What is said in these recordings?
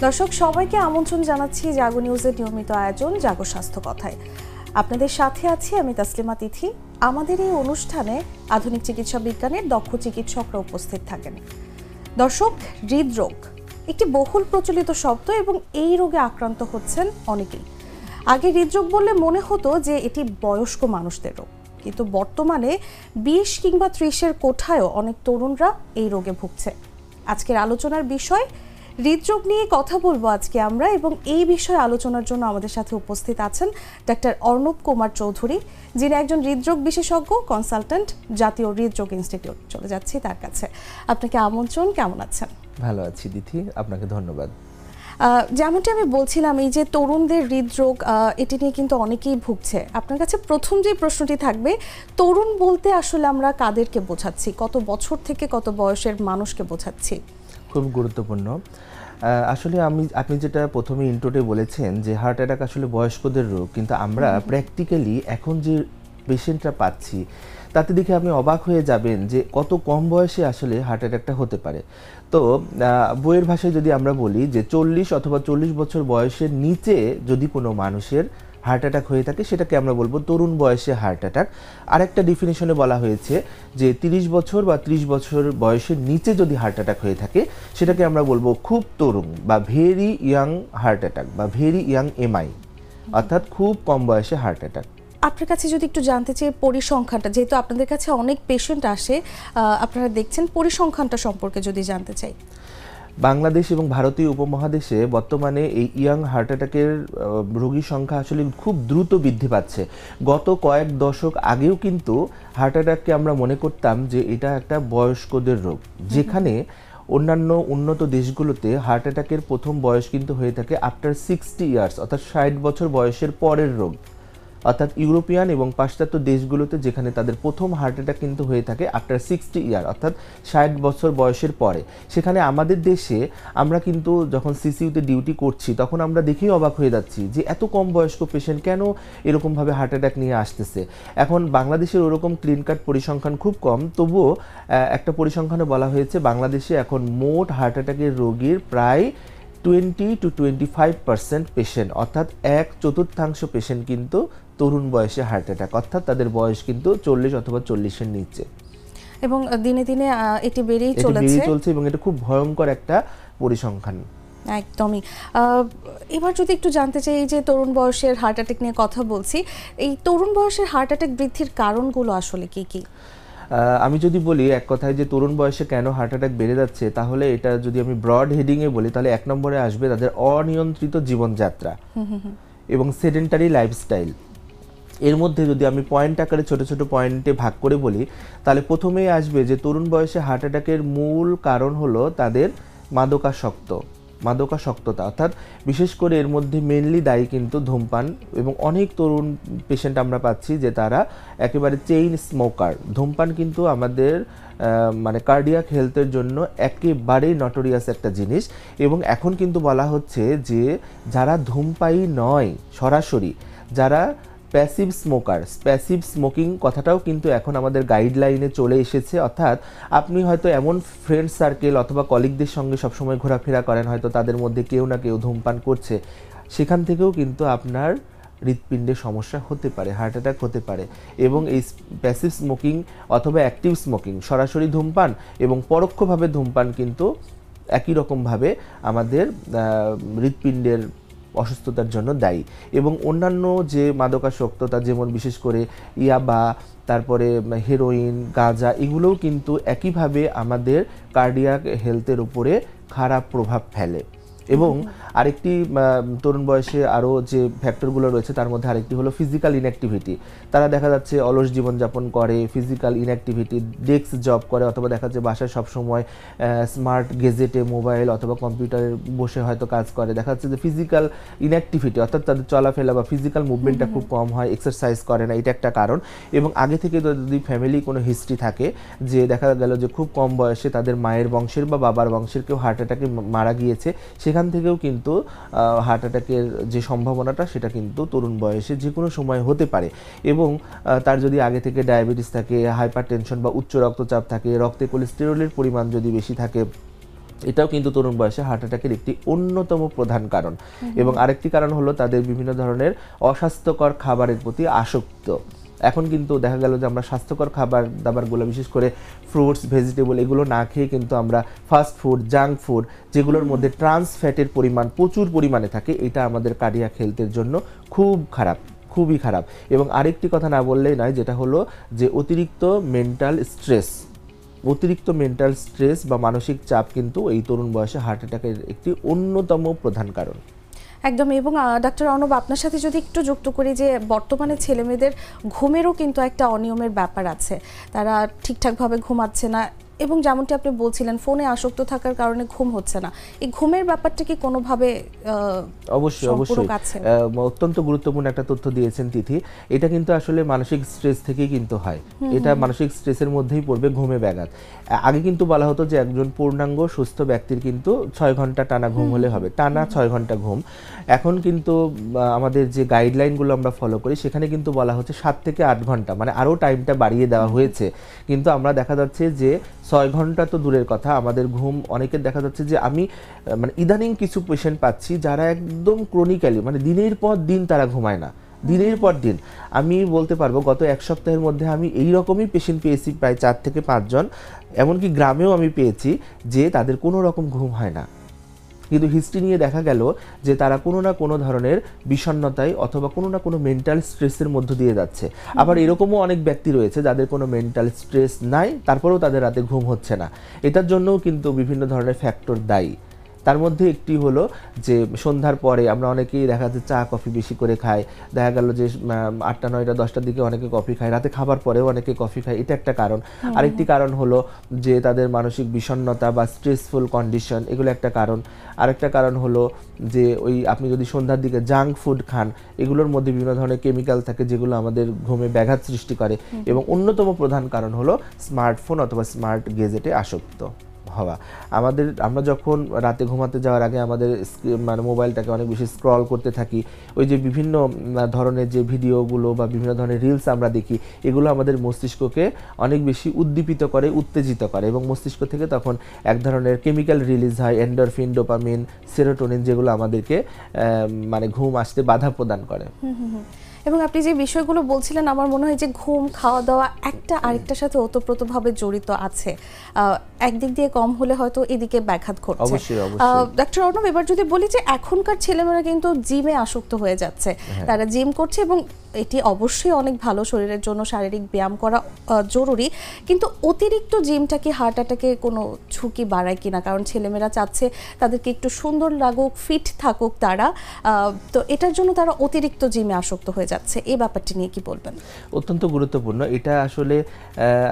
দর্শক সবাইকে আমন্ত্রণ জানাচ্ছি জাগো নিউজের নিয়মিত আয়োজন জাগো স্বাস্থ্য কথায়। আপনাদের সাথে আছি আমি তাসলিমা তিথি। আমাদের এই অনুষ্ঠানে আধুনিক চিকিৎসা বিজ্ঞানের দক্ষ চিকিৎসকরা উপস্থিত থাকেন। দর্শক, হৃদরোগ একটি বহুল প্রচলিত শব্দ এবং এই রোগে আক্রান্ত হচ্ছেন অনেকেই। আগে হৃদরোগ বললে মনে হতো যে এটি বয়স্ক মানুষদের রোগ, কিন্তু বর্তমানে 20 কিংবা 30-এর কোঠায়ও অনেক তরুণরা এই রোগে ভুগছে। আজকের আলোচনার বিষয় হৃদরোগ নিয়ে কথা বলবো আজকে আমরা, এবং এই বিষয়ে আলোচনার জন্য আমাদের সাথে উপস্থিত আছেন ডাক্তার অর্ণব কুমার চৌধুরী, যিনি একজন হৃদরোগ বিশেষজ্ঞ, কনসালট্যান্ট, জাতীয় হৃদরোগ ইনস্টিটিউট। চলে যাচ্ছি তার কাছে। আপনাকে আমন্ত্রণ। কেমন আছেন? ভালো আছি দিদি, আপনাকে ধন্যবাদ। যেমনটি আমি বলছিলাম, এই যে তরুণদের হৃদরোগ, এটি নিয়ে কিন্তু অনেকেই ভুগছে। আপনার কাছে প্রথম যে প্রশ্নটি থাকবে, তরুণ বলতে আসলে আমরা কাদেরকে বোঝাচ্ছি? কত বছর থেকে কত বয়সের মানুষকে বোঝাচ্ছি? খুব গুরুত্বপূর্ণ। আসলে আপনি যেটা প্রথমে ইন্ট্রোতে বলেছেন যে হার্ট অ্যাটাক আসলে বয়স্কদের রোগ, কিন্তু আমরা প্র্যাকটিক্যালি এখন যে পেশেন্টরা পাচ্ছি তাতে দেখে আপনি অবাক হয়ে যাবেন যে কত কম বয়সে আসলে হার্ট অ্যাটাকটা হতে পারে। তো বইয়ের ভাষায় যদি আমরা বলি যে 40 অথবা 40 বছর বয়সের নিচে যদি কোনো মানুষের হার্ট অ্যাটাক হয়ে থাকে সেটাকে আমরা বলবো তরুণ বয়সে হার্ট অ্যাটাক। আরেকটা ডেফিনেশনে বলা হয়েছে যে 30 বছর বা 30 বছর বয়সের নিচে যদি হার্ট অ্যাটাক হয়ে থাকে সেটাকে আমরা বলবো খুব তরুণ বা ভেরি ইয়াং হার্ট অ্যাটাক বা ভেরি ইয়াং এমআই, অর্থাৎ খুব কম বয়সে হার্ট অ্যাটাক। আপনার কাছে যদি একটু জানতে চাই পরিসংখ্যানটা, যেহেতু আপনাদের কাছে অনেক পেশেন্ট আসে, আপনারা দেখছেন, পরিসংখ্যানটা সম্পর্কে যদি জানতে চাই। বাংলাদেশ এবং ভারতীয় উপমহাদেশে বর্তমানে এই ইয়াং হার্ট অ্যাটাকের রোগীর সংখ্যা আসলে খুব দ্রুত বৃদ্ধি পাচ্ছে। গত কয়েক দশক আগেও কিন্তু হার্ট অ্যাটাককে আমরা মনে করতাম যে এটা একটা বয়স্কদের রোগ, যেখানে অন্যান্য উন্নত দেশগুলোতে হার্ট অ্যাটাকের প্রথম বয়স কিন্তু হয়ে থাকে আফটার 60 ইয়ার্স, অর্থাৎ 60 বছর বয়সের পরের রোগ। অর্থাৎ ইউরোপিয়ান এবং পাশ্চাত্য দেশগুলোতে যেখানে তাদের প্রথম হার্ট অ্যাটাক কিন্তু হয়ে থাকে আফটার 60 ইয়ার, অর্থাৎ 60 বছর বয়সের পরে। সেখানে আমাদের দেশে আমরা কিন্তু যখন সিসিইউতে ডিউটি করছি তখন আমরা দেখেই অবাক হয়ে যাচ্ছি যে এত কম বয়স্ক পেশেন্ট কেন এরকমভাবে হার্ট অ্যাটাক নিয়ে আসতেছে। এখন বাংলাদেশের ওরকম ক্লিন কাট পরিসংখ্যান খুব কম, তবুও একটা পরিসংখ্যানে বলা হয়েছে বাংলাদেশে এখন মোট হার্ট অ্যাটাকের রোগীর প্রায় 20 to 25% পেশেন্ট, অর্থাৎ 1/4 পেশেন্ট কিন্তু তরুণ বয়সে হার্ট অ্যাটাক, অর্থাৎ তাদের বয়স কিন্তু 40 অথবা 40-এর নিচে, এবং দিনে দিনে এটি বেড়েই চলছে এবং এটা খুব ভয়ঙ্কর একটা পরিসংখ্যান। একদমই। এবার যদি একটু জানতে চাই, এই যে তরুণ বয়সের হার্ট অ্যাটাক নিয়ে কথা বলছি, এই তরুণ বয়সের হার্ট অ্যাটাক বৃদ্ধির কারণগুলো আসলে কি কি? আমি যদি বলি এক কথায় যে তরুণ বয়সে কেন হার্ট অ্যাটাক বেড়ে যাচ্ছে, তাহলে এটা যদি আমি ব্রড হেডিংয়ে বলি তাহলে 1 নম্বরে আসবে তাদের অনিয়ন্ত্রিত জীবনযাত্রা এবং সেডেন্টারি লাইফস্টাইল। এর মধ্যে যদি আমি পয়েন্ট আকারে ছোট ছোট পয়েন্টে ভাগ করে বলি তাহলে প্রথমেই আসবে যে তরুণ বয়সে হার্ট অ্যাটাকের মূল কারণ হলো তাদের মাদকাসক্ততা, অর্থাৎ বিশেষ করে এর মধ্যে মেনলি দায়ী কিন্তু ধূমপান। এবং অনেক তরুণ পেশেন্ট আমরা পাচ্ছি যে তারা একেবারে চেইন স্মোকার। ধূমপান কিন্তু আমাদের মানে কার্ডিয়াক হেলথের জন্য একেবারেই নটোরিয়াস একটা জিনিস। এবং এখন কিন্তু বলা হচ্ছে যে যারা ধূমপায়ী নয় সরাসরি, যারা প্যাসিভ স্মোকিং কথাটাও কিন্তু এখন আমাদের গাইডলাইনে চলে এসেছে। অর্থাৎ আপনি হয়তো এমন ফ্রেন্ড সার্কেল অথবা কলিগদের সঙ্গে সবসময় ঘোরাফেরা করেন, হয়তো তাদের মধ্যে কেউ না কেউ ধূমপান করছে, সেখান থেকেও কিন্তু আপনার হৃৎপিণ্ডে সমস্যা হতে পারে, হার্ট অ্যাটাক হতে পারে। এবং এই প্যাসিভ স্মোকিং অথবা অ্যাক্টিভ স্মোকিং, সরাসরি ধূমপান এবং পরোক্ষভাবে ধূমপান কিন্তু একই রকমভাবে আমাদের হৃৎপিণ্ডের অসুস্থতার জন্য দায়ী। এবং অন্যান্য যে মাদকাসক্ততা, যেমন বিশেষ করে ইয়াবা, তারপরে হেরোইন, গাঁজা, এগুলোও কিন্তু একইভাবে আমাদের কার্ডিয়াক হেলথের উপরে খারাপ প্রভাব ফেলে। এবং আরেকটি তরুণ বয়সে আরও যে ফ্যাক্টরগুলো রয়েছে তার মধ্যে আরেকটি হলো ফিজিক্যাল ইনঅ্যাক্টিভিটি। তারা দেখা যাচ্ছে অলস জীবনযাপন করে, ফিজিক্যাল ইনঅ্যাক্টিভিটি, ডেস্ক জব করে, অথবা দেখা যাচ্ছে বাসায় সবসময় স্মার্ট গেজেটে, মোবাইল অথবা কম্পিউটারে বসে হয়তো কাজ করে। দেখা যাচ্ছে যে ফিজিক্যাল ইনঅ্যাক্টিভিটি, অর্থাৎ তাদের চলাফেরা বা ফিজিক্যাল মুভমেন্টটা খুব কম হয়, এক্সারসাইজ করে না, এটা একটা কারণ। এবং আগে থেকে যদি ফ্যামিলি কোনো হিস্ট্রি থাকে যে দেখা গেল যে খুব কম বয়সে তাদের মায়ের বংশের বা বাবার বংশের কেউ হার্ট অ্যাটাকে মারা গিয়েছে, সেখান থেকেও কিন্তু হার্ট অ্যাটাকের যে সম্ভাবনাটা সেটা কিন্তু তরুণ বয়সে যে কোনো সময় হতে পারে। এবং তার যদি আগে থেকে ডায়াবেটিস থাকে, হাইপারটেনশন বা উচ্চ রক্তচাপ থাকে, রক্তে কোলেস্টেরলের পরিমাণ যদি বেশি থাকে, এটাও কিন্তু তরুণ বয়সে হার্ট অ্যাটাকের একটি অন্যতম প্রধান কারণ। এবং আরেকটি কারণ হলো তাদের বিভিন্ন ধরনের অস্বাস্থ্যকর খাবারের প্রতি আসক্ত। এখন কিন্তু দেখা গেল যে আমরা স্বাস্থ্যকর খাবার দাবারগুলো, বিশেষ করে ফ্রুটস, ভেজিটেবল, এগুলো না খেয়ে কিন্তু আমরা ফাস্ট ফুড, জাঙ্ক ফুড, যেগুলোর মধ্যে ট্রান্স ফ্যাটের পরিমাণ প্রচুর পরিমাণে থাকে, এটা আমাদের কার্ডিয়াক হেলথের জন্য খুব খারাপ, খুবই খারাপ। এবং আরেকটি কথা না বললেই নয়, যেটা হলো যে অতিরিক্ত মেন্টাল স্ট্রেস বা মানসিক চাপ কিন্তু এই তরুণ বয়সে হার্ট অ্যাটাকের একটি অন্যতম প্রধান কারণ। একদম। এবং ডাক্তার অর্ণব, আপনার সাথে যদি একটু যুক্ত করি যে বর্তমানে ছেলেমেয়েদের ঘুমেরও কিন্তু একটা অনিয়মের ব্যাপার আছে, তারা ঠিকঠাকভাবে ঘুমাচ্ছে না এবং যেমনটি আপনি বলছিলেন ফোনে আসক্ত থাকার কারণে ঘুম হচ্ছে না। এই ঘুমের ব্যাপারটা কি কোনোভাবে অবশ্যই আছে? অত্যন্ত গুরুত্বপূর্ণ একটা তথ্য দিয়েছেন তিথি। এটা কিন্তু আসলে মানসিক স্ট্রেস থেকেই কিন্তু হয়। এটা মানসিক স্ট্রেসের মধ্যেই পড়বে ঘুমে ব্যাঘাত। আগে কিন্তু বলা হতো যে একজন পূর্ণাঙ্গ সুস্থ ব্যক্তির কিন্তু 6 ঘন্টা টানা ঘুম হলে হবে, টানা 6 ঘন্টা ঘুম। এখন কিন্তু আমাদের যে গাইডলাইনগুলো আমরা ফলো করি সেখানে কিন্তু বলা হচ্ছে 7 থেকে 8 ঘন্টা, মানে আরও টাইমটা বাড়িয়ে দেওয়া হয়েছে। কিন্তু আমরা দেখা যাচ্ছে যে 6 ঘন্টা তো দূরের কথা, আমাদের ঘুম অনেকের দেখা যাচ্ছে যে আমি মানে ইদানিং কিছু পেশেন্ট পাচ্ছি যারা একদম ক্রনিক্যালি, মানে দিনের পর দিন তারা ঘুমায় না, দিনের পর দিন। আমি বলতে পারবো গত 1 সপ্তাহের মধ্যে আমি এই রকমই পেশেন্ট পেয়েছি প্রায় 4 থেকে 5 জন। এমনকি গ্রামেও আমি পেয়েছি যে তাদের কোনো রকম ঘুম হয় না, কিন্তু হিস্ট্রি নিয়ে দেখা গেল যে তারা কোনো না কোনো ধরনের বিষণ্ণতায় অথবা কোনো না কোনো মেন্টাল স্ট্রেসের মধ্য দিয়ে যাচ্ছে। আবার এরকমও অনেক ব্যক্তি রয়েছে যাদের কোনো মেন্টাল স্ট্রেস নাই, তারপরেও তাদের রাতে ঘুম হচ্ছে না। এটার জন্যও কিন্তু বিভিন্ন ধরনের ফ্যাক্টর দায়ী। তার মধ্যে একটি হলো যে সন্ধ্যার পরে আমরা অনেকেই দেখা যাচ্ছে চা কফি বেশি করে খাই, দেখা গেল যে 8টা 9টা 10টার দিকে অনেকে কফি খায়, রাতে খাবার পরেও অনেকে কফি খায়, এটা একটা কারণ। আরেকটি কারণ হলো যে তাদের মানসিক বিষণ্ণতা বা স্ট্রেসফুল কন্ডিশন, এগুলো একটা কারণ। আরেকটা কারণ হলো যে ওই আপনি যদি সন্ধ্যার দিকে জাঙ্ক ফুড খান, এগুলোর মধ্যে বিভিন্ন ধরনের কেমিক্যাল থাকে যেগুলো আমাদের ঘুমে ব্যাঘাত সৃষ্টি করে। এবং অন্যতম প্রধান কারণ হলো স্মার্টফোন অথবা স্মার্ট গেজেটে আসক্ত হওয়া। আমরা যখন রাতে ঘুমাতে যাওয়ার আগে আমাদের মানে মোবাইলটাকে অনেক বেশি স্ক্রল করতে থাকি, ওই যে বিভিন্ন ধরনের যে ভিডিওগুলো বা বিভিন্ন ধরনের রিলস আমরা দেখি, এগুলো আমাদের মস্তিষ্ককে অনেক বেশি উদ্দীপিত করে, উত্তেজিত করে এবং মস্তিষ্ক থেকে তখন এক ধরনের কেমিক্যাল রিলিজ হয়, এন্ডরফিন, ডোপামিন, সেরোটোনিন, যেগুলো আমাদেরকে মানে ঘুম আসতে বাধা প্রদান করে। এবং আপনি যে বিষয়গুলো বলছিলেন, আমার মনে হয় যে ঘুম, খাওয়া দাওয়া একটা আরেকটার সাথে ওতপ্রোতভাবে জড়িত আছে। একদিক দিয়ে কম হলে হয়তো এদিকে ব্যাঘাত ঘটছে। অবশ্যই। ডক্টর অর্ণব, এবার যদি বলি যে এখনকার ছেলেমেয়েরা কিন্তু জিমে আসক্ত হয়ে যাচ্ছে, তারা জিম করছে এবং এটি অবশ্যই অনেক ভালো, শরীরের জন্য শারীরিক ব্যায়াম করা জরুরি, কিন্তু অতিরিক্ত জিমটা কি হার্ট অ্যাটাকে কোনো ঝুঁকি বাড়ায় কিনা? কারণ ছেলেমেয়েরা চাচ্ছে তাদেরকে একটু সুন্দর লাগুক, ফিট থাকুক তারা, তো এটার জন্য তারা অতিরিক্ত জিমে আসক্ত হয়ে যাচ্ছে। এই ব্যাপারটি নিয়ে কি বলবেন? অত্যন্ত গুরুত্বপূর্ণ। এটা আসলে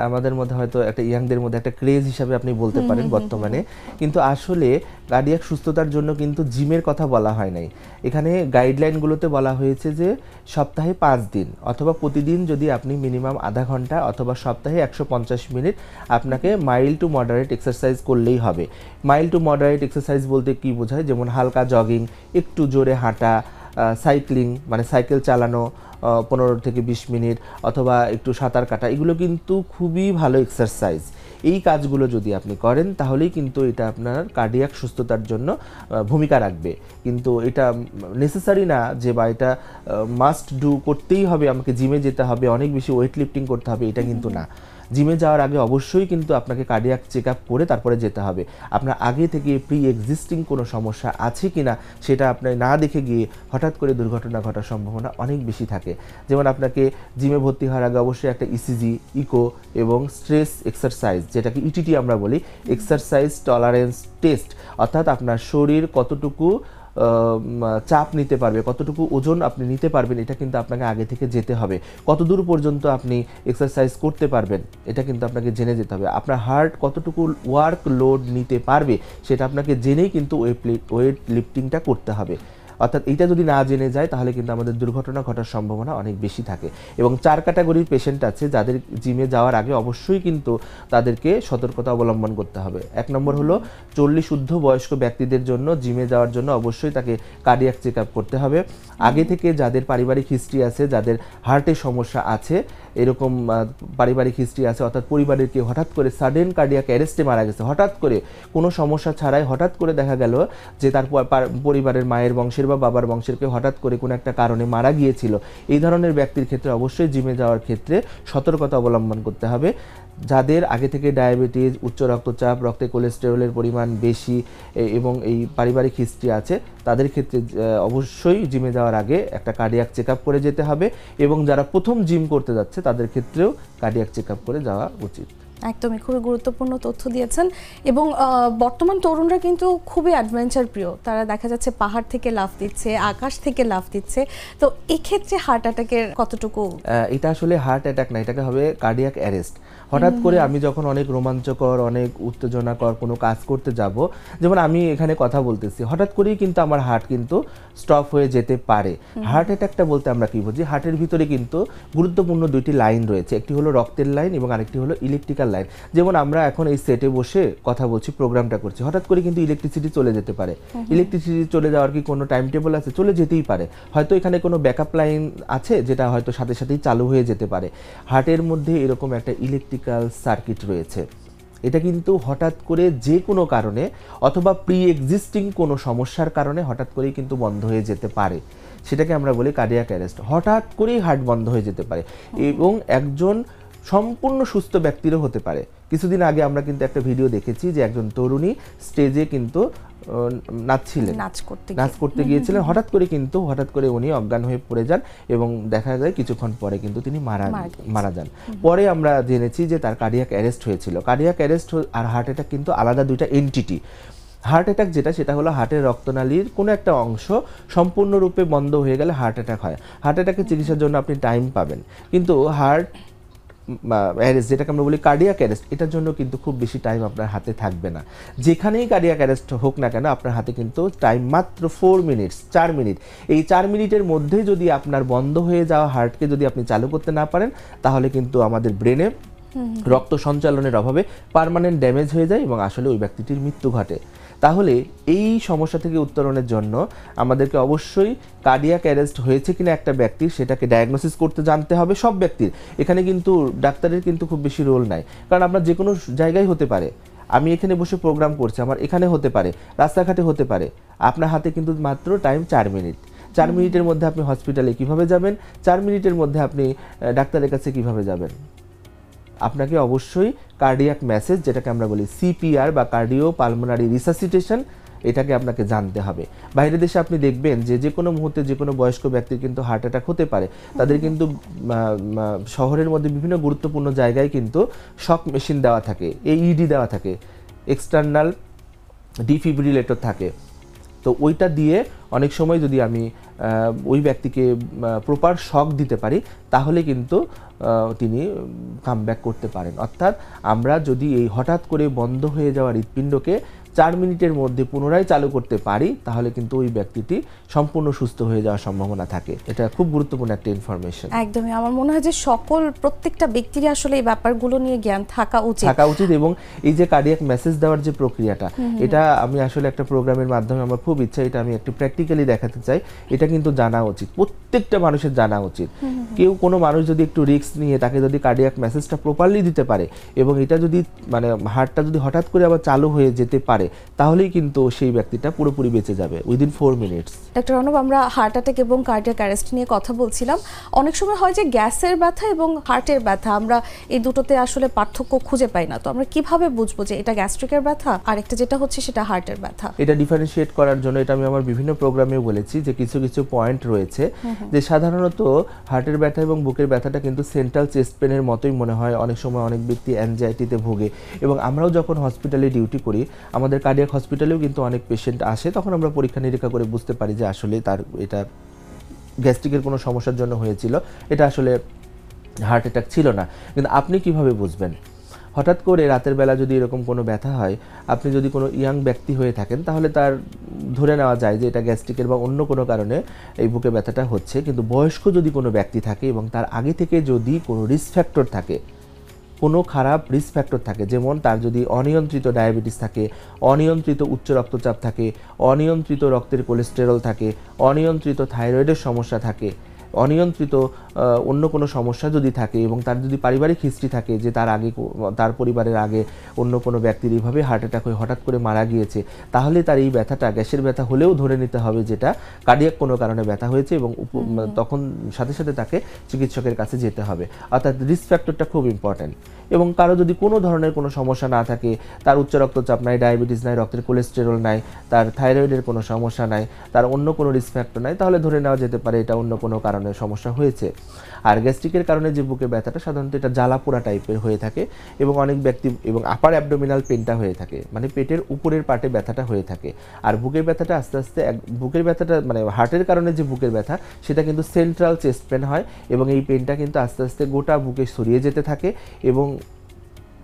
আমাদের মধ্যে হয়তো একটা ইয়াংদের মধ্যে একটা ক্রেজ হিসাবে আপনি বলতে পারেন বর্তমানে, কিন্তু আসলে কার্ডিয়াক সুস্থতার জন্য কিন্তু জিমের কথা বলা হয় নাই। এখানে গাইডলাইনগুলোতে বলা হয়েছে যে সপ্তাহে 5 দিন অথবা প্রতিদিন যদি আপনি মিনিমাম আধা ঘন্টা অথবা সপ্তাহে 150 মিনিট আপনাকে মাইল্ড টু মডারেট এক্সারসাইজ করলেই হবে। মাইল্ড টু মডারেট এক্সারসাইজ বলতে কি বোঝায়? যেমন হালকা জগিং, একটু জোরে হাঁটা, সাইক্লিং মানে সাইকেল চালানো 15 থেকে 20 মিনিট, অথবা একটু সাঁতার কাটা, এগুলো কিন্তু খুবই ভালো এক্সারসাইজ। এই কাজগুলো যদি আপনি করেন তাহলেই কিন্তু এটা আপনার কার্ডিয়াক সুস্থতার জন্য ভূমিকা রাখবে। কিন্তু এটা নেসেসারি না যে বা এটা মাস্ট ডু করতেই হবে, আমাকে জিমে যেতে হবে, অনেক বেশি ওয়েট লিফটিং করতে হবে, এটা কিন্তু না। জিমে যাওয়ার আগে অবশ্যই কিন্তু আপনাকে কার্ডিয়াক চেক আপ করে তারপরে যেতে হবে। আপনার আগে থেকে প্রি এক্সিস্টিং কোনো সমস্যা আছে কি না সেটা আপনি না দেখে গিয়ে হঠাৎ করে দুর্ঘটনা ঘটার সম্ভাবনা অনেক বেশি থাকে। যেমন আপনাকে জিমে ভর্তি হওয়ার আগে অবশ্যই একটা ইসিজি, ইকো এবং স্ট্রেস এক্সারসাইজ, যেটাকে ইটিটি আমরা বলি, এক্সারসাইজ টলারেন্স টেস্ট, অর্থাৎ আপনার শরীর কতটুকু চাপ নিতে পারবে, কতটুকু ওজন আপনি নিতে পারবেন, এটা কিন্তু আপনাকে আগে থেকে যেতে হবে। কতদূর পর্যন্ত আপনি এক্সারসাইজ করতে পারবেন এটা কিন্তু আপনাকে জেনে যেতে হবে। আপনার হার্ট কতটুকু ওয়ার্ক লোড নিতে পারবে সেটা আপনাকে জেনেই কিন্তু ওয়েট লিফটিংটা করতে হবে। অর্থাৎ এইটা যদি না জেনে যায় তাহলে কিন্তু আমাদের দুর্ঘটনা ঘটার সম্ভাবনা অনেক বেশি থাকে। এবং 4 ক্যাটাগরির পেশেন্ট আছে যাদের জিমে যাওয়ার আগে অবশ্যই কিন্তু তাদেরকে সতর্কতা অবলম্বন করতে হবে। 1 নম্বর হলো 40 ঊর্ধ্ব বয়স্ক ব্যক্তিদের জন্য জিমে যাওয়ার জন্য অবশ্যই তাকে কার্ডিয়াক চেক আপ করতে হবে। আগে থেকে যাদের পারিবারিক হিস্ট্রি আছে, যাদের হার্টের সমস্যা আছে, এরকম পারিবারিক হিস্ট্রি আছে, অর্থাৎ পরিবারের কেউ হঠাৎ করে সাডেন কার্ডিয়াক অ্যারেস্টে মারা গেছে, হঠাৎ করে কোনো সমস্যা ছাড়াই হঠাৎ করে দেখা গেল যে তার পরিবারের মায়ের বংশের বা বাবার বংশের কেউ হঠাৎ করে কোনো একটা কারণে মারা গিয়েছিল, এই ধরনের ব্যক্তির ক্ষেত্রে অবশ্যই জিমে যাওয়ার ক্ষেত্রে সতর্কতা অবলম্বন করতে হবে। যাদের আগে থেকে ডায়াবেটিস, উচ্চ রক্তচাপ, রক্তে কোলেস্টেরলের পরিমাণ বেশি এবং এই পারিবারিক হিস্ট্রি আছে, তাদের ক্ষেত্রে অবশ্যই জিমে যাওয়ার আগে একটা কার্ডিয়াক চেক আপ করে যেতে হবে। এবং যারা প্রথম জিম করতে যাচ্ছে তাদের ক্ষেত্রেও কার্ডিয়াক চেক আপ করে যাওয়া উচিত। একদমই, খুবই গুরুত্বপূর্ণ তথ্য দিয়েছেন। এবং বর্তমান তরুণরা কিন্তু খুবই অ্যাডভেঞ্চার প্রিয়, তারা দেখা যাচ্ছে পাহাড় থেকে লাফ দিচ্ছে, আকাশ থেকে লাফ দিচ্ছে। তো এক্ষেত্রে হার্ট অ্যাটাকের কতটুকু? এটা আসলে হার্ট অ্যাটাক না, এটাকে হবে কার্ডিয়াক অ্যারেস্ট। হঠাৎ করে আমি যখন অনেক রোমাঞ্চকর, অনেক উত্তেজনাকর কোনো কাজ করতে যাব, যেমন আমি এখানে কথা বলতেছি, হঠাৎ করেই কিন্তু আমার হার্ট কিন্তু স্টপ হয়ে যেতে পারে। হার্ট অ্যাটাকটা বলতে আমরা কি বুঝি? হার্টের ভিতরে কিন্তু গুরুত্বপূর্ণ 2টি লাইন রয়েছে, একটি হলো রক্তের লাইন এবং আরেকটি হলো ইলেকট্রিক্যাল লাইন। যেমন আমরা এখন এই সেটে বসে কথা বলছি, প্রোগ্রামটা করছি, হঠাৎ করে কিন্তু ইলেকট্রিসিটি চলে যেতে পারে। ইলেকট্রিসিটি চলে যাওয়ার কি কোনো টাইম টেবল আছে? চলে যেতেই পারে। হয়তো এখানে কোনো ব্যাকআপ লাইন আছে যেটা হয়তো সাথে সাথেই চালু হয়ে যেতে পারে। হার্টের মধ্যে এরকম একটা ইলেকট্রিক্যাল সার্কিট রয়েছে। এটা কিন্তু হঠাৎ করে যে কোনো কারণে অথবা প্রি এক্সিস্টিং কোনো সমস্যার কারণে হঠাৎ করেই কিন্তু বন্ধ হয়ে যেতে পারে। সেটাকে আমরা বলি কার্ডিয়াক অ্যারেস্ট। হঠাৎ করেই হার্ট বন্ধ হয়ে যেতে পারে এবং একজন সম্পূর্ণ সুস্থ ব্যক্তিরও হতে পারে। কিছুদিন আগে আমরা কিন্তু একটা ভিডিও দেখেছি যে একজন তরুণী স্টেজে কিন্তু নাচ করতে গিয়েছিলেন, হঠাৎ করে উনি অজ্ঞান হয়ে পড়ে যান এবং দেখা যায় কিছুক্ষণ পরে কিন্তু তিনি মারা যান। পরে আমরা জেনেছি যে তার কার্ডিয়াক অ্যারেস্ট হয়েছিল। কার্ডিয়াক অ্যারেস্ট আর হার্ট অ্যাটাক কিন্তু আলাদা দুইটা এন্টিটি। হার্ট অ্যাটাক সেটা হলো হার্টের রক্তনালীর কোনো একটা অংশ সম্পূর্ণরূপে বন্ধ হয়ে গেলে হার্ট অ্যাটাক হয়। হার্ট অ্যাটাকের চিকিৎসার জন্য আপনি টাইম পাবেন, কিন্তু হার্ট অ্যারেস্ট যেটাকে আমরা বলি কার্ডিয়াক অ্যারেস্ট, এটার জন্য কিন্তু খুব বেশি টাইম আপনার হাতে থাকবে না। যেখানেই কার্ডিয়াক অ্যারেস্ট হোক না কেন আপনার হাতে কিন্তু টাইম মাত্র 4 মিনিটস, 4 মিনিট। এই 4 মিনিটের মধ্যে যদি আপনার বন্ধ হয়ে যাওয়া হার্টকে যদি আপনি চালু করতে না পারেন, তাহলে কিন্তু আমাদের ব্রেনে রক্ত সঞ্চালনের অভাবে পার্মানেন্ট ড্যামেজ হয়ে যায় এবং আসলে ওই ব্যক্তিটির মৃত্যু ঘটে। তাহলে এই সমস্যা থেকে উত্তরণের জন্য আমাদেরকে অবশ্যই কার্ডিয়াক অ্যারেস্ট হয়েছে কিনা একটা ব্যক্তির সেটাকে ডায়াগনোসিস করতে জানতে হবে সব ব্যক্তির। এখানে কিন্তু ডাক্তারের কিন্তু খুব বেশি রোল নাই, কারণ আপনার যে কোনো জায়গায় হতে পারে। আমি এখানে বসে প্রোগ্রাম করছি, আমার এখানে হতে পারে, রাস্তাঘাটে হতে পারে। আপনার হাতে কিন্তু মাত্র টাইম 4 মিনিট। 4 মিনিটের মধ্যে আপনি হসপিটালে কিভাবে যাবেন? 4 মিনিটের মধ্যে আপনি ডাক্তারের কাছে কিভাবে যাবেন? আপনাকে অবশ্যই কার্ডিয়াক মেসেজ, যেটাকে আমরা বলি সিপিআর বা কার্ডিও পালমোনারি রিসাসিটেশন, এটাকে আপনাকে জানতে হবে। বাইরের দেশে আপনি দেখবেন যে কোনো মুহূর্তে যে কোনো বয়স্ক ব্যক্তির কিন্তু হার্ট অ্যাটাক হতে পারে। তাদের কিন্তু শহরের মধ্যে বিভিন্ন গুরুত্বপূর্ণ জায়গায় কিন্তু শক মেশিন দেওয়া থাকে, এইডি দেওয়া থাকে, এক্সটার্নাল ডিফিব্রিলেটর থাকে। তো ওইটা দিয়ে অনেক সময় যদি আমি ওই ব্যক্তিকে প্রপার শক দিতে পারি, তাহলে কিন্তু তিনি কামব্যাক করতে পারেন। অর্থাৎ আমরা যদি এই হঠাৎ করে বন্ধ হয়ে যাওয়া হৃৎপিণ্ডকে 4 মিনিটের মধ্যে পুনরায় চালু করতে পারি, তাহলে কিন্তু ওই ব্যক্তিটি সম্পূর্ণ সুস্থ হয়ে যাওয়ার সম্ভাবনা থাকে। এটা খুব গুরুত্বপূর্ণ একটা ইনফরমেশন। একদমই, আমার মনে হয় যে প্রত্যেকটা ব্যক্তিরই আসলে এই ব্যাপারগুলো নিয়ে জ্ঞান থাকা উচিত। এবং এই যে কার্ডিয়াক মেসেজ দেওয়ার যে প্রক্রিয়াটা, এটা আমি আসলে একটা প্রোগ্রামের মাধ্যমে আমার খুব ইচ্ছা, এটা আমি একটু প্র্যাকটিক্যালি দেখাতে চাই। এটা কিন্তু জানা উচিত, প্রত্যেকটা মানুষের জানা উচিত। কেউ কোনো মানুষ যদি একটু রিস্ক নিয়ে তাকে যদি কার্ডিয়াক মেসেজটা প্রপারলি দিতে পারে এবং এটা যদি হার্টটা যদি হঠাৎ করে আবার চালু হয়ে যেতে পারে, তাহলেই কিন্তু সেই ব্যক্তিটা পুরোপুরি বেঁচে যাবে উইদিন 4 মিনিটস। ডক্টর অর্ণব, আমরা হার্ট অ্যাটাক এবং কার্ডিয়াক অ্যারেস্ট নিয়ে কথা বলছিলাম। অনেক সময় হয় যে গ্যাসের ব্যথা এবং হার্টের ব্যথা, আমরা এই দুটোতে আসলে পার্থক্য খুঁজে পাই না। তো আমরা কিভাবে বুঝবো যে এটা গ্যাস্ট্রিকের ব্যথা আর একটা যেটা হচ্ছে সেটা হার্টের ব্যথা? এটা ডিফারেন্সিয়েট করার জন্য এটা আমি আমার বিভিন্ন প্রোগ্রামেও বলেছি যে কিছু কিছু পয়েন্ট রয়েছে যে সাধারণত হার্টের ব্যথা এবং বুকের ব্যথাটা কিন্তু সেন্ট্রাল চেস্ট পেনের মতোই মনে হয়। অনেক সময় অনেক ব্যক্তি অ্যাংজাইটিতে ভোগে এবং আমরাও যখন হসপিটালে ডিউটি করি, আমাদের কার্ডিয়াক হসপিটালেও কিন্তু অনেক পেশেন্ট আসে, তখন আমরা পরীক্ষা নিরীক্ষা করে বুঝতে পারি যে আসলে তার এটা গ্যাস্ট্রিকের কোনো সমস্যার জন্য হয়েছিল, এটা আসলে হার্ট অ্যাটাক ছিল না। কিন্তু আপনি কিভাবে বুঝবেন? হঠাৎ করে রাতের বেলা যদি এরকম কোনো ব্যথা হয়, আপনি যদি কোনো ইয়াং ব্যক্তি হয়ে থাকেন তাহলে তার ধরে নেওয়া যায় যে এটা গ্যাস্ট্রিকের বা অন্য কোনো কারণে এই বুকে ব্যথাটা হচ্ছে। কিন্তু বয়স্ক যদি কোনো ব্যক্তি থাকে এবং তার আগে থেকে যদি কোনো রিস্ক ফ্যাক্টর থাকে, কোনো খারাপ রিস্ক ফ্যাক্টর থাকে, যেমন তার যদি অনিয়ন্ত্রিত ডায়াবেটিস থাকে, অনিয়ন্ত্রিত উচ্চ রক্তচাপ থাকে, অনিয়ন্ত্রিত রক্তের কোলেস্টেরল থাকে, অনিয়ন্ত্রিত থাইরয়েডের সমস্যা থাকে, অনিয়ন্ত্রিত অন্য কোনো সমস্যা যদি থাকে এবং তার যদি পারিবারিক হিস্ট্রি থাকে যে তার আগে তার পরিবারের আগে অন্য কোনো ব্যক্তির এইভাবে হার্ট অ্যাটাক হয়ে হঠাৎ করে মারা গিয়েছে, তাহলে তার এই ব্যথাটা গ্যাসের ব্যথা হলেও ধরে নিতে হবে যেটা কার্ডিয়াক কোনো কারণে ব্যথা হয়েছে এবং তখন সাথে সাথে তাকে চিকিৎসকের কাছে যেতে হবে। অর্থাৎ রিস্ক ফ্যাক্টরটা খুব ইম্পর্ট্যান্ট। এবং কারো যদি কোনো ধরনের কোনো সমস্যা না থাকে, তার উচ্চ রক্তচাপ নাই, ডায়াবেটিস নাই, রক্তের কোলেস্টেরল নাই, তার থাইরয়েডের কোনো সমস্যা নাই, তার অন্য কোনো রিস্ক ফ্যাক্টর নাই, তাহলে ধরে নেওয়া যেতে পারে এটা অন্য কোনো কারণে সমস্যা হয়েছে। আর গ্যাস্ট্রিকের কারণে যে বুকে ব্যথাটা সাধারণত এটা জ্বালাপোড়া টাইপের হয়ে থাকে এবং অনেক ব্যক্তি এবং আপার অ্যাবডোমিনাল পেনটা হয়ে থাকে, মানে পেটের উপরের পার্টে ব্যথাটা হয়ে থাকে। আর বুকের ব্যথাটা আস্তে আস্তে বুকের ব্যথাটা মানে হার্টের কারণে যে বুকের ব্যথা সেটা কিন্তু সেন্ট্রাল চেস্ট পেন হয় এবং এই পেনটা কিন্তু আস্তে আস্তে গোটা বুকে ছড়িয়ে যেতে থাকে এবং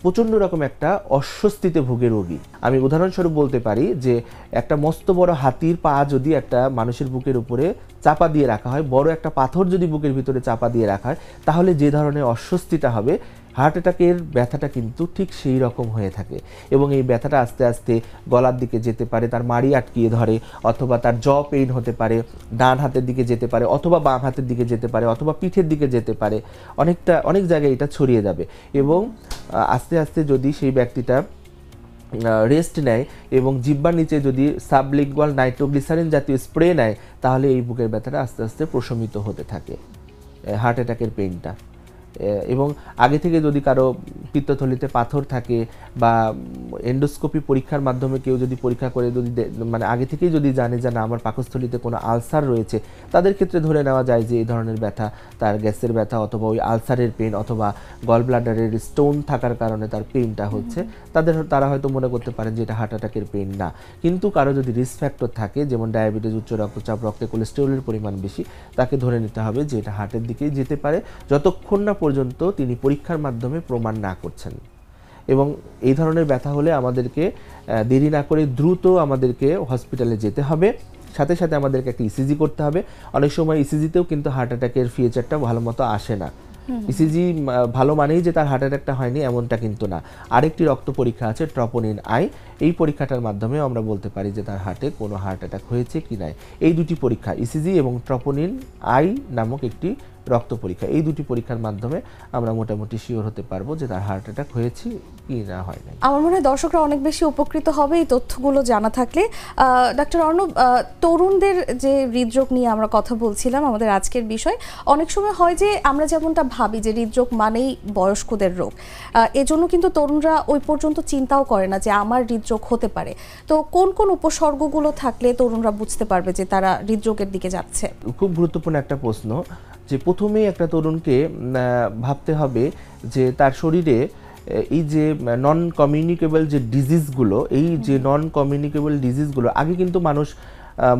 প্রচণ্ড রকম একটা অস্বস্তিতে ভোগে রোগী। আমি উদাহরণস্বরূপ বলতে পারি যে একটা মস্ত বড় হাতির পা যদি একটা মানুষের বুকের উপরে চাপা দিয়ে রাখা হয়, বড় একটা পাথর যদি বুকের ভিতরে চাপা দিয়ে রাখা হয়, তাহলে যে ধরনের অস্বস্তিটা হবে, হার্ট অ্যাটাকের ব্যথাটা কিন্তু ঠিক সেই রকম হয়ে থাকে। এবং এই ব্যথাটা আস্তে আস্তে গলার দিকে যেতে পারে, তার মাড়ি আটকিয়ে ধরে, অথবা তার জ পেইন হতে পারে, ডান হাতের দিকে যেতে পারে, অথবা বাম হাতের দিকে যেতে পারে, অথবা পিঠের দিকে যেতে পারে, অনেক জায়গায় এটা ছড়িয়ে যাবে। এবং আস্তে আস্তে যদি সেই ব্যক্তিটা রেস্ট নেয় এবং জিহ্বার নিচে যদি সাবলিঙ্গুয়াল নাইট্রোগ্লিসারিন জাতীয় স্প্রে নেয়, তাহলে এই বুকের ব্যথাটা আস্তে আস্তে প্রশমিত হতে থাকে হার্ট অ্যাটাকের পেইনটা। এবং আগে থেকে যদি কারো পিত্তথলিতে পাথর থাকে বা এন্ডোস্কোপি পরীক্ষার মাধ্যমে কেউ যদি পরীক্ষা করে যদি মানে আগে থেকেই যদি জানে যে না আমার পাকস্থলিতে কোনো আলসার রয়েছে, তাদের ক্ষেত্রে ধরে নেওয়া যায় যে এই ধরনের ব্যথা তার গ্যাসের ব্যথা অথবা ওই আলসারের পেন অথবা গল ব্লাডারের স্টোন থাকার কারণে তার পেইনটা হচ্ছে, তারা হয়তো মনে করতে পারেন যে এটা হার্ট অ্যাটাকের পেইন না। কিন্তু কারো যদি রিস্ক ফ্যাক্টর থাকে, যেমন ডায়াবেটিস, উচ্চ রক্তচাপ, রক্তে কোলেস্টেরলের পরিমাণ বেশি, তাকে ধরে নিতে হবে যে এটা হার্টের দিকেই যেতে পারে যতক্ষণ না পর্যন্ত তিনি পরীক্ষার মাধ্যমে প্রমাণ না করছেন। এবং এই ধরনের ব্যথা হলে আমাদেরকে দেরি না করে দ্রুত আমাদেরকে হসপিটালে যেতে হবে। সাথে সাথে আমাদেরকে একটা ইসিজি করতে হবে। অনেক সময় ইসিজিতেও কিন্তু হার্ট অ্যাটাকের ফিচারটা ভালো মতো আসে না। ইসিজি ভালো মানেই যে তার হার্ট অ্যাটাকটা হয়নি এমনটা কিন্তু না। আরেকটি রক্ত পরীক্ষা আছে ট্রপোনিন আই, এই পরীক্ষাটার মাধ্যমে আমরা বলতে পারি যে তার হার্টে কোনো হার্ট অ্যাটাক হয়েছে কি নাই। এই দুটি পরীক্ষা ইসিজি এবং ট্রপোনিন আই নামক একটি রক্ত পরীক্ষা, এই দুটি পরীক্ষার মাধ্যমে আমরা মোটামুটি শিওর হতে পারবো যে তার হার্ট অ্যাটাক হয়েছে কি না হয় নাই। আমার মনে হয় দর্শকরা অনেক বেশি উপকৃত হবে এই তথ্যগুলো জানা থাকলে। ডাক্তার অর্ণব, তরুণদের যে হৃদরোগ নিয়ে আমরা কথা বলছিলাম, আমাদের আজকের বিষয়, অনেক সময় হয় যে আমরা যেমনটা ভাবি যে হৃদরোগ মানেই বয়স্কদের রোগ, এজন্য কিন্তু তরুণরা ওই পর্যন্ত চিন্তাও করে না যে আমার হৃদরোগ হতে পারে। তো কোন কোন উপসর্গগুলো থাকলে তরুণরা বুঝতে পারবে যে তারা হৃদরোগের দিকে যাচ্ছে? খুব গুরুত্বপূর্ণ একটা প্রশ্ন, যে প্রথমেই একটা তরুণকে ভাবতে হবে যে তার শরীরে এই যে নন কমিউনিকেবল যে ডিজিজগুলো, এই যে নন কমিউনিকেবল ডিজিজগুলো, আগে কিন্তু মানুষ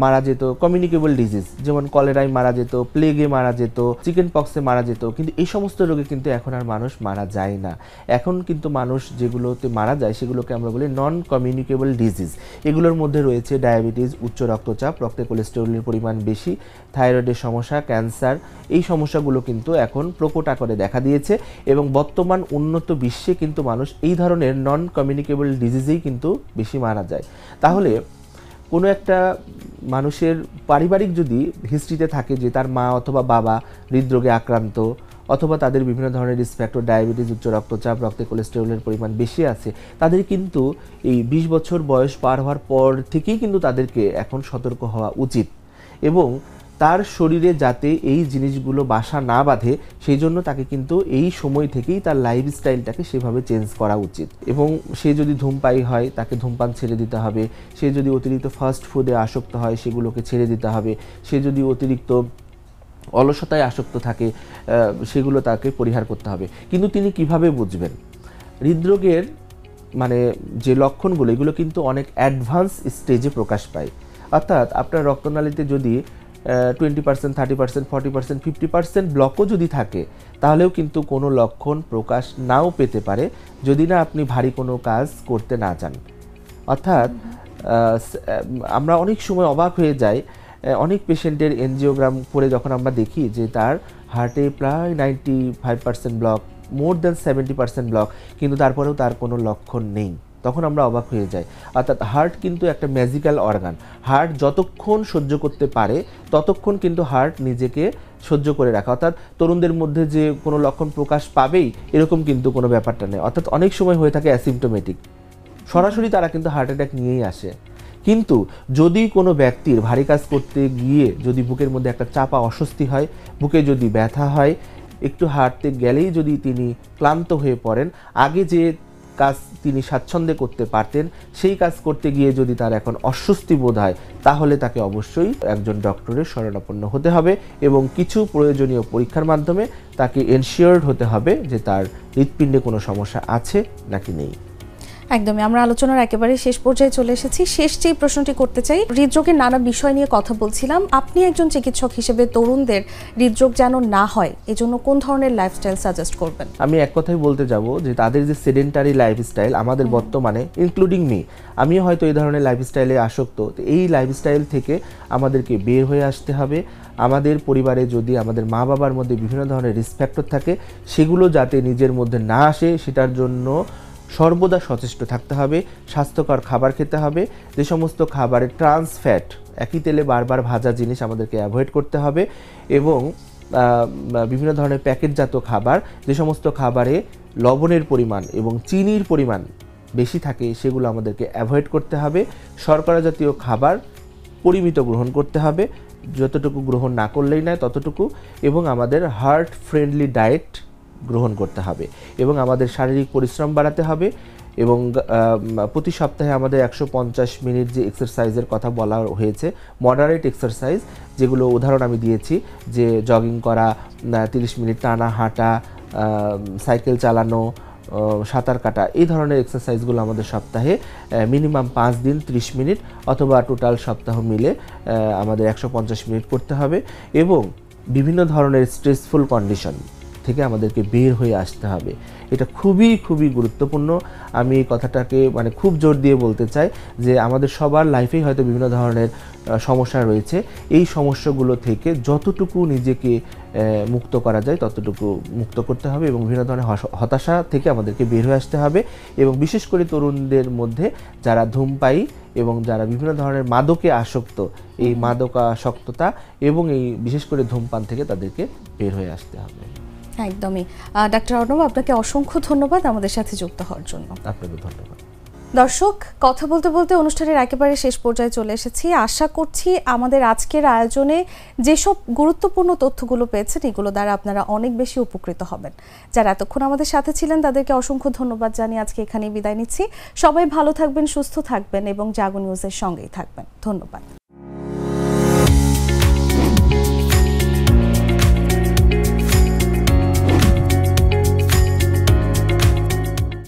মারা যেত কমিউনিকেবল ডিজিজ, যেমন কলেরায় মারা যেত, প্লেগে মারা যেত, চিকেন পক্সে মারা যেত, কিন্তু এই সমস্ত রোগে কিন্তু এখন আর মানুষ মারা যায় না। এখন কিন্তু মানুষ যেগুলোতে মারা যায় সেগুলোকে আমরা বলি নন কমিউনিকেবল ডিজিজ। এগুলোর মধ্যে রয়েছে ডায়াবেটিস, উচ্চ রক্তচাপ, রক্তে কোলেস্টেরলের পরিমাণ বেশি, থাইরয়েডের সমস্যা, ক্যান্সার। এই সমস্যাগুলো কিন্তু এখন প্রকট আকারে দেখা দিয়েছে এবং বর্তমান উন্নত বিশ্বে কিন্তু মানুষ এই ধরনের নন কমিউনিকেবল ডিজিজেই কিন্তু বেশি মারা যায়। তাহলে কোনো একটা মানুষের পারিবারিক যদি হিস্ট্রিতে থাকে যে তার মা অথবা বাবা হৃদরোগে আক্রান্ত, অথবা তাদের বিভিন্ন ধরনের রিস্ক ফ্যাক্টর ডায়াবেটিস, উচ্চ রক্তচাপ, রক্তে কোলেস্টেরলের পরিমাণ বেশি আছে, তাদের কিন্তু এই 20 বছর বয়স পার হওয়ার পর থেকেই কিন্তু তাদেরকে এখন সতর্ক হওয়া উচিত এবং তার শরীরে যাতে এই জিনিসগুলো বাসা না বাঁধে সেই জন্য তাকে কিন্তু এই সময় থেকেই তার লাইফস্টাইলটাকে সেভাবে চেঞ্জ করা উচিত। এবং সে যদি ধূমপায়ী হয় তাকে ধূমপান ছেড়ে দিতে হবে, সে যদি অতিরিক্ত ফাস্ট ফুডে আসক্ত হয় সেগুলোকে ছেড়ে দিতে হবে, সে যদি অতিরিক্ত অলসতায় আসক্ত থাকে সেগুলো তাকে পরিহার করতে হবে। কিন্তু তিনি কিভাবে বুঝবেন? হৃদরোগের মানে যে লক্ষণগুলো এগুলো কিন্তু অনেক অ্যাডভান্স স্টেজে প্রকাশ পায়। অর্থাৎ আপনার রক্তনালীতে যদি 20%, 30%, 40%, 50% ব্লকও যদি থাকে, তাহলেও কিন্তু কোনো লক্ষণ প্রকাশ নাও পেতে পারে যদি না আপনি ভারী কোনো কাজ করতে না চান। অর্থাৎ আমরা অনেক সময় অবাক হয়ে যাই, অনেক পেশেন্টের এনজিওগ্রাম করে যখন আমরা দেখি যে তার হার্টে প্রায় 95% ব্লক, মোর দ্যান 70% ব্লক, কিন্তু তারপরেও তার কোনো লক্ষণ নেই, তখন আমরা অবাক হয়ে যাই। অর্থাৎ হার্ট কিন্তু একটা ম্যাজিক্যাল অর্গান। হার্ট যতক্ষণ সহ্য করতে পারে ততক্ষণ কিন্তু হার্ট নিজেকে সহ্য করে রাখা। অর্থাৎ তরুণদের মধ্যে যে কোনো লক্ষণ প্রকাশ পাবেই এরকম কিন্তু কোনো ব্যাপারটা নেই। অর্থাৎ অনেক সময় হয়ে থাকে অ্যাসিম্পটোমেটিক, সরাসরি তারা কিন্তু হার্ট অ্যাটাক নিয়েই আসে। কিন্তু যদি কোনো ব্যক্তির ভারী কাজ করতে গিয়ে যদি বুকের মধ্যে একটা চাপা অস্বস্তি হয়, বুকে যদি ব্যথা হয়, একটু হাঁটতে গেলেই যদি তিনি ক্লান্ত হয়ে পড়েন, আগে যে কাজ তিনি স্বাচ্ছন্দ্যে করতে পারতেন সেই কাজ করতে গিয়ে যদি তার এখন অস্বস্তি বোধ হয়, তাহলে তাকে অবশ্যই একজন ডক্টরের শরণাপন্ন হতে হবে এবং কিছু প্রয়োজনীয় পরীক্ষার মাধ্যমে তাকে এনশিওরড হতে হবে যে তার হৃৎপিণ্ডে কোনো সমস্যা আছে নাকি নেই। একদমই, আমরা আলোচনার একেবারে শেষ পর্যায়ে চলে এসেছি। শেষ যে প্রশ্নটি করতে চাই, হৃদরোগের নানা বিষয় নিয়ে কথা বলছিলাম, আপনি একজন চিকিৎসক হিসেবে তরুণদের হৃদরোগ যেন না হয় এজন্য কোন ধরনের লাইফস্টাইল সাজেস্ট করবেন? আমি এক কথাই বলতে যাব যে তাদের যে সেডেন্টারি লাইফস্টাইল আমাদের বর্তমানে, ইনক্লুডিং মি, আমিও হয়তো এই ধরনের লাইফস্টাইলে আসক্ত, তো এই লাইফস্টাইল থেকে আমাদেরকে বের হয়ে আসতে হবে। আমাদের পরিবারে যদি আমাদের মা বাবার মধ্যে বিভিন্ন ধরনের রিস্ক ফ্যাক্টর থাকে, সেগুলো যাতে নিজের মধ্যে না আসে সেটার জন্য সর্বদা সচেষ্ট থাকতে হবে। স্বাস্থ্যকর খাবার খেতে হবে, যে সমস্ত খাবারে ট্রান্স ফ্যাট, একই তেলে বারবার ভাজা জিনিস আমাদেরকে অ্যাভয়েড করতে হবে এবং বিভিন্ন ধরনের প্যাকেটজাত খাবার, যে সমস্ত খাবারে লবণের পরিমাণ এবং চিনির পরিমাণ বেশি থাকে সেগুলো আমাদেরকে অ্যাভয়েড করতে হবে। শর্করা জাতীয় খাবার পরিমিত গ্রহণ করতে হবে, যতটুকু গ্রহণ না করলেই নয় ততটুকু, এবং আমাদের হার্ট ফ্রেন্ডলি ডায়েট গ্রহণ করতে হবে এবং আমাদের শারীরিক পরিশ্রম বাড়াতে হবে এবং প্রতি সপ্তাহে আমাদের 150 মিনিট যে এক্সারসাইজের কথা বলা হয়েছে, মডারেট এক্সারসাইজ, যেগুলো উদাহরণ আমি দিয়েছি, যে জগিং করা, 30 মিনিট টানা হাঁটা, সাইকেল চালানো, সাঁতার কাটা, এই ধরনের এক্সারসাইজগুলো আমাদের সপ্তাহে মিনিমাম 5 দিন 30 মিনিট অথবা টোটাল সপ্তাহ মিলে আমাদের 150 মিনিট করতে হবে এবং বিভিন্ন ধরনের স্ট্রেসফুল কন্ডিশন থেকে আমাদেরকে বের হয়ে আসতে হবে। এটা খুবই খুবই গুরুত্বপূর্ণ। আমি এই কথাটাকে খুব জোর দিয়ে বলতে চাই যে আমাদের সবার লাইফেই হয়তো বিভিন্ন ধরনের সমস্যা রয়েছে, এই সমস্যাগুলো থেকে যতটুকু নিজেকে মুক্ত করা যায় ততটুকু মুক্ত করতে হবে এবং বিভিন্ন ধরনের হতাশা থেকে আমাদেরকে বের হয়ে আসতে হবে এবং বিশেষ করে তরুণদের মধ্যে যারা ধূমপায়ী এবং যারা বিভিন্ন ধরনের মাদকে আসক্ত, এই মাদকাসক্ততা এবং এই বিশেষ করে ধূমপান থেকে তাদেরকে বের হয়ে আসতে হবে। একদমই। ডাক্তার অর্ণব, আপনাকে অসংখ্য ধন্যবাদ আমাদের সাথে যুক্ত হওয়ার জন্য। আপনাকে ধন্যবাদ। দর্শক, কথা বলতে বলতে অনুষ্ঠানের একেবারে শেষ পর্যায়ে চলে এসেছি। আশা করছি আমাদের আজকের আয়োজনে যেসব গুরুত্বপূর্ণ তথ্যগুলো পেয়েছেন এগুলো দ্বারা আপনারা অনেক বেশি উপকৃত হবেন। যারা এতক্ষণ আমাদের সাথে ছিলেন তাদেরকে অসংখ্য ধন্যবাদ জানিয়ে আজকে এখানেই বিদায় নিচ্ছি। সবাই ভালো থাকবেন, সুস্থ থাকবেন এবং জাগো নিউজের সঙ্গেই থাকবেন। ধন্যবাদ।